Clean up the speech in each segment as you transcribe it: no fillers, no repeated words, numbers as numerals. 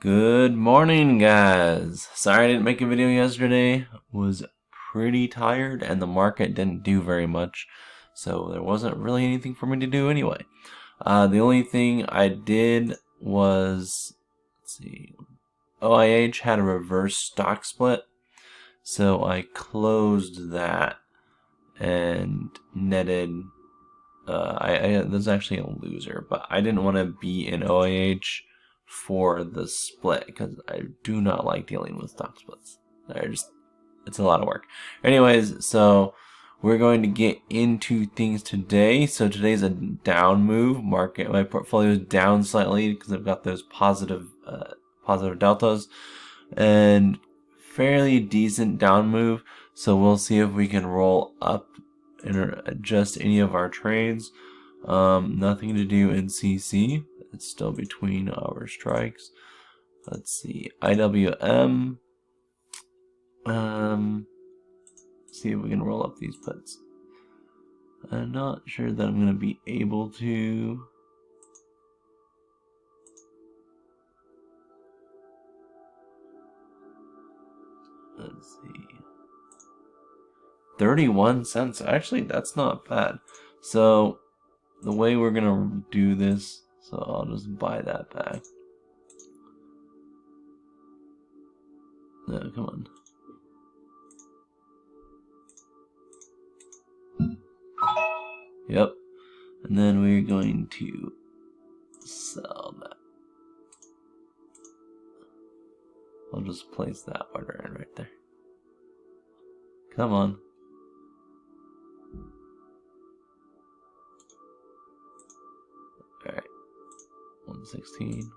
Good morning, guys. Sorry I didn't make a video yesterday. Was pretty tired and the market didn't do very much, so there wasn't really anything for me to do anyway. The only thing I did was, let's see, OIH had a reverse stock split, so I closed that and netted. There's actually a loser, but I didn't want to be in OIH for the split because I do not like dealing with stock splits. It's a lot of work. Anyways, so we're going to get into things today. So today's a down move. My portfolio is down slightly because I've got those positive deltas and fairly decent down move. So we'll see if we can roll up and adjust any of our trades. Nothing to do in CC. It's still between our strikes. Let's see, IWM. See if we can roll up these puts. I'm not sure that I'm going to be able to. Let's see. 31 cents. Actually, that's not bad. So the way we're going to do this, so I'll just buy that back. No, come on. Yep. And then we're going to sell that. I'll just place that order in right there. Come on. Alright. 116.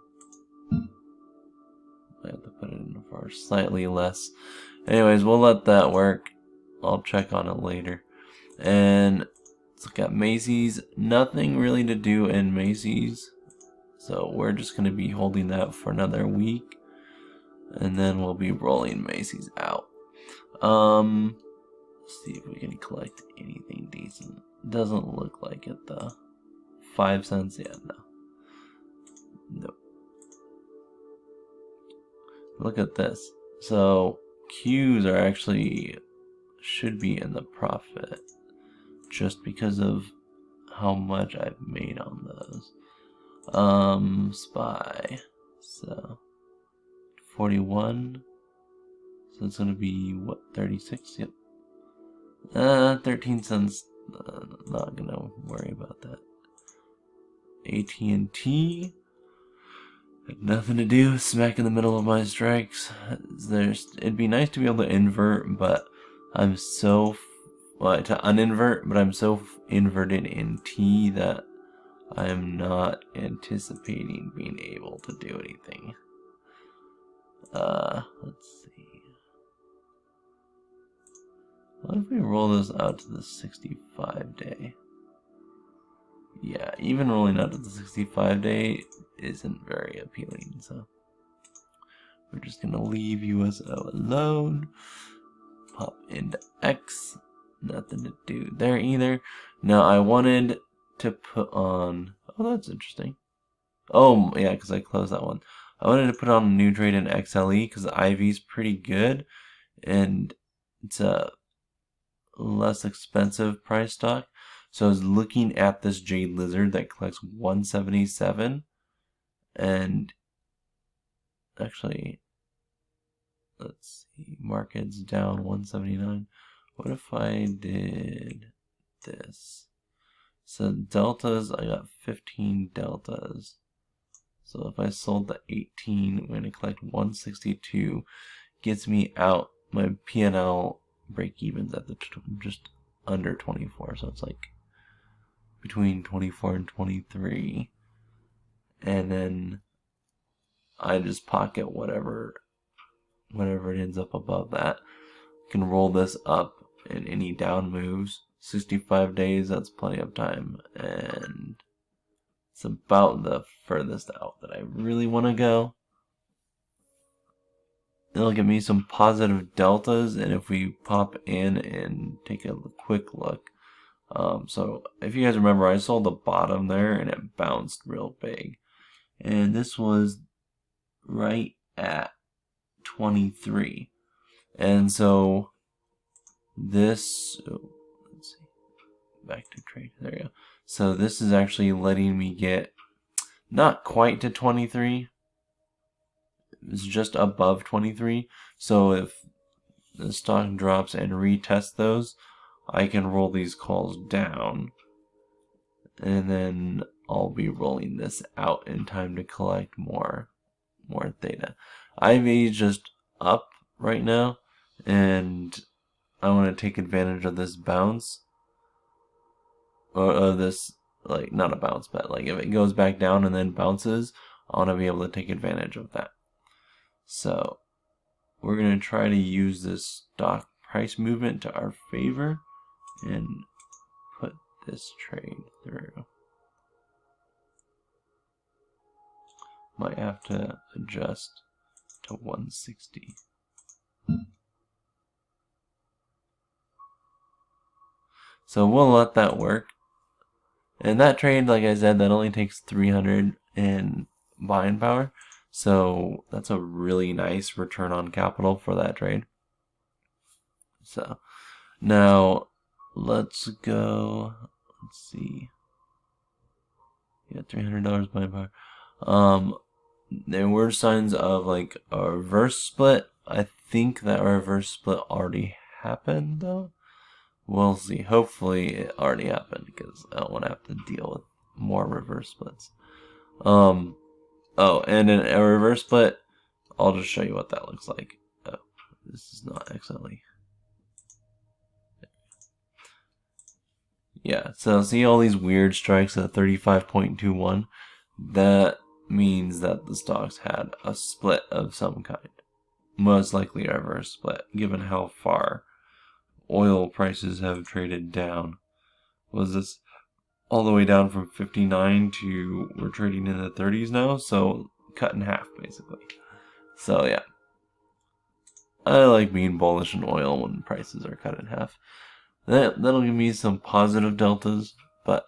I have to put it in for slightly less. Anyways, we'll let that work. I'll check on it later. And let's look at Macy's. Nothing really to do in Macy's. So we're just going to be holding that for another week. And then we'll be rolling Macy's out. Let's see if we can collect anything decent. Doesn't look like it though. 5 cents? Yeah, no. Nope. Look at this. So Q's are actually should be in the profit just because of how much I've made on those. SPY. So 41. So it's gonna be what, 36? Yep. 13 cents. Not gonna worry about that. AT&T. Had nothing to do, smack in the middle of my strikes. It'd be nice to be able to invert, but I'm so to uninvert, but I'm so inverted in T that I'm not anticipating being able to do anything. Let's see. What if we roll this out to the 65-day? Yeah, even rolling out to the 65-day isn't very appealing, so we're just gonna leave USO alone. Pop into X. Nothing to do there either. Now I wanted to put on. Oh, that's interesting. Oh yeah, because I closed that one. I wanted to put on a new trade in XLE because the IV is pretty good, and it's a less expensive price stock. So I was looking at this Jade lizard that collects 177, and actually, let's see, market's down 179. What if I did this? So deltas, I got 15 deltas. So if I sold the 18, I'm going to collect 162. Gets me out my P&L break evens at the just under 24. So it's like between 24 and 23. And then I just pocket whatever it ends up above that. Can roll this up in any down moves. 65 days, that's plenty of time, and it's about the furthest out that I really want to go. It'll give me some positive deltas, and if we pop in and take a quick look, so if you guys remember, I sold the bottom there and it bounced real big, and this was right at 23. And so this, let's see, back to trade, there we go. So this is actually letting me get not quite to 23, it's just above 23. So if the stock drops and retest those, I can roll these calls down, and then I'll be rolling this out in time to collect more theta. IV is just up right now, and I want to take advantage of this bounce, or of this, like, not a bounce, but like if it goes back down and then bounces, I want to be able to take advantage of that. So we're going to try to use this stock price movement to our favor and put this trade through. Might have to adjust to 160. So we'll let that work. And that trade, like I said, that only takes 300 in buying power. So that's a really nice return on capital for that trade. So now let's go, let's see. Yeah, $300 buying power. There were signs of like a reverse split. I think that reverse split already happened though. We'll see. Hopefully it already happened because I don't want to have to deal with more reverse splits. Oh, and in a reverse split, I'll just show you what that looks like. Oh, this is not XLE. Yeah, so see all these weird strikes at 35.21? That means that the stocks had a split of some kind. Most likely a reverse split, given how far oil prices have traded down. Was this all the way down from 59 to we're trading in the 30s now? So cut in half, basically. So yeah. I like being bullish in oil when prices are cut in half. That'll give me some positive deltas, but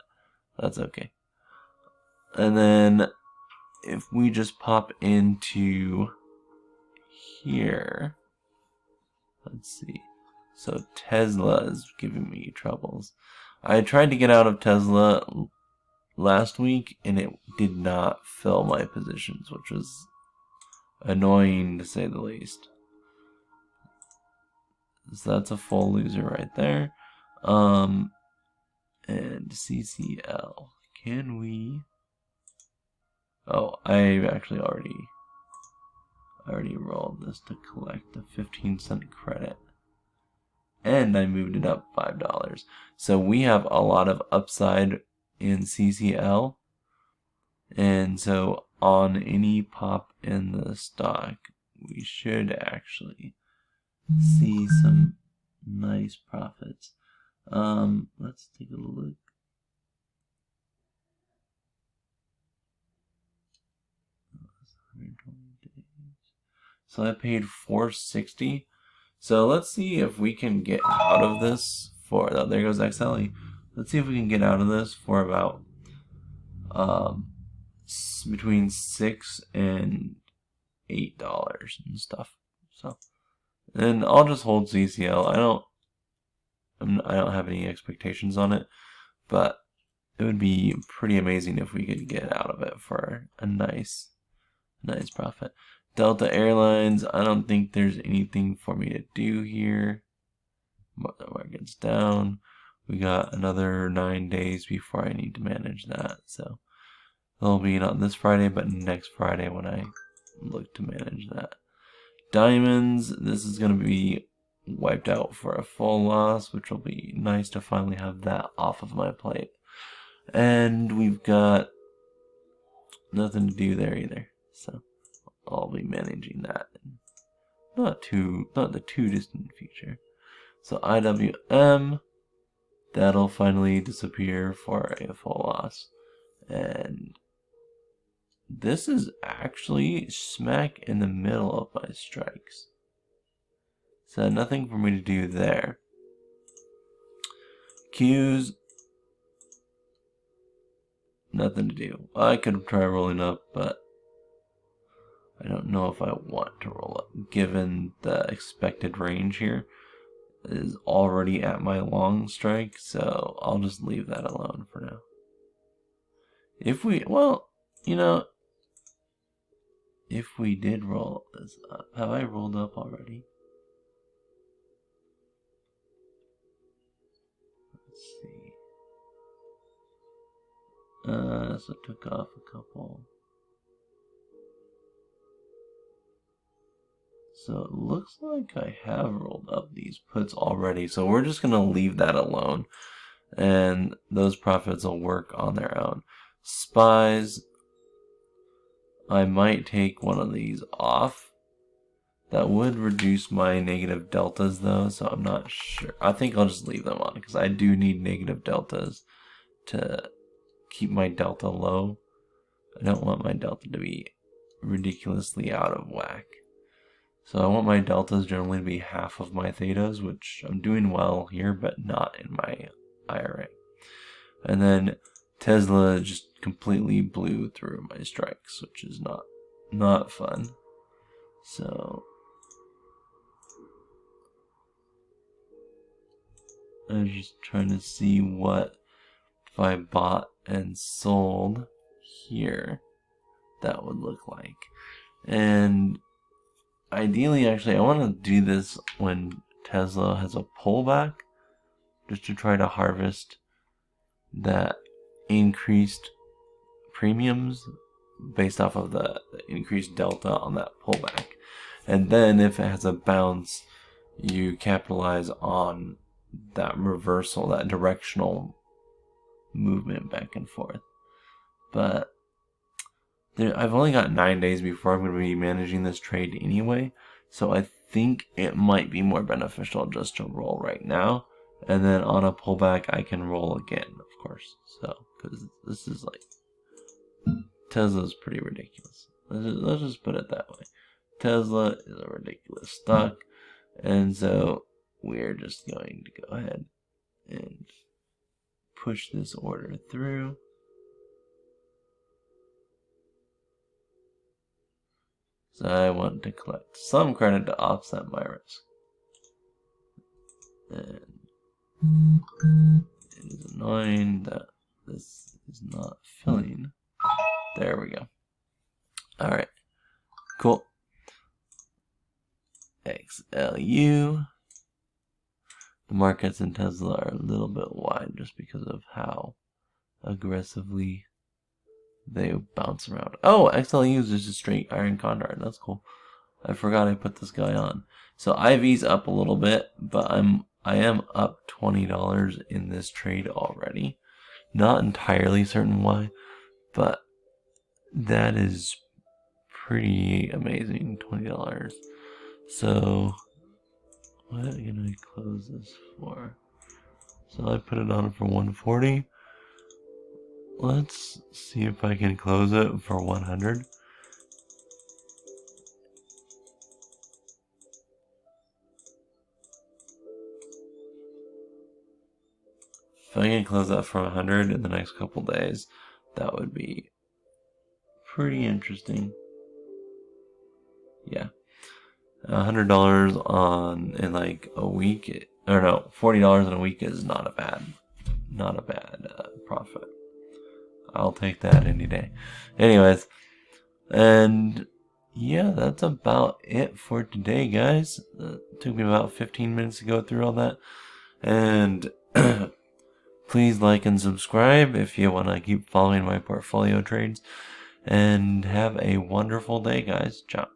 that's okay. And then if we just pop into here, let's see. So Tesla is giving me troubles. I tried to get out of Tesla last week and it did not fill my positions, which was annoying to say the least. So that's a full loser right there. And CCL. Can we? Oh, I actually already rolled this to collect the 15-cent credit. And I moved it up $5. So we have a lot of upside in CCL. And so on any pop in the stock, we should actually see some nice profits. Let's take a look. So I paid $460. So let's see if we can get out of this for, oh, there goes XLE. Let's see if we can get out of this for about between $6 and $8 and stuff. So, and I'll just hold CCL. I don't have any expectations on it, but it would be pretty amazing if we could get out of it for a nice profit. Delta Airlines, I don't think there's anything for me to do here. The market's down. We got another 9 days before I need to manage that. So it'll be not this Friday, but next Friday when I look to manage that. Diamonds, this is going to be wiped out for a full loss, which will be nice to finally have that off of my plate. And we've got nothing to do there either. So I'll be managing that in not the too distant future. So IWM, that'll finally disappear for a full loss. And this is actually smack in the middle of my strikes. So nothing for me to do there. Qs, nothing to do. I could try rolling up, but I don't know if I want to roll up, given the expected range here is already at my long strike, so I'll just leave that alone for now. If we, well, you know, if we did roll this up, have I rolled up already? Let's see. So it took off a couple. So it looks like I have rolled up these puts already, so we're just going to leave that alone, and those profits will work on their own. Spies, I might take one of these off. That would reduce my negative deltas though, so I'm not sure. I think I'll just leave them on because I do need negative deltas to keep my delta low. I don't want my delta to be ridiculously out of whack. So I want my deltas generally to be half of my thetas, which I'm doing well here, but not in my IRA. And then Tesla just completely blew through my strikes, which is not fun. So I was just trying to see what if I bought and sold here that would look like. And ideally, actually, I want to do this when Tesla has a pullback, just to try to harvest that increased premiums based off of the increased delta on that pullback. And then if it has a bounce, you capitalize on that reversal, that directional movement back and forth. But I've only got 9 days before I'm going to be managing this trade anyway, so I think it might be more beneficial just to roll right now, and then on a pullback I can roll again, of course. So, because this is like, Tesla's pretty ridiculous. Let's just put it that way. Tesla is a ridiculous stock, and so we're just going to go ahead and push this order through. So I want to collect some credit to offset my risk. And it is annoying that this is not filling. There we go. Alright. Cool. XLU. The markets in Tesla are a little bit wide just because of how aggressively they bounce around. Oh, XLE is just a straight iron condor. That's cool. I forgot I put this guy on. So IV's up a little bit, but I am up $20 in this trade already. Not entirely certain why, but that is pretty amazing. $20. So what can I close this for? So I put it on for 140. Let's see if I can close it for 100. If I can close that for 100 in the next couple days, that would be pretty interesting. Yeah. $100 in like a week, or no, $40 in a week is not a bad profit. I'll take that any day. Anyways, and yeah, that's about it for today, guys. It took me about 15 minutes to go through all that. And please like and subscribe if you want to keep following my portfolio trades. And have a wonderful day, guys. Ciao.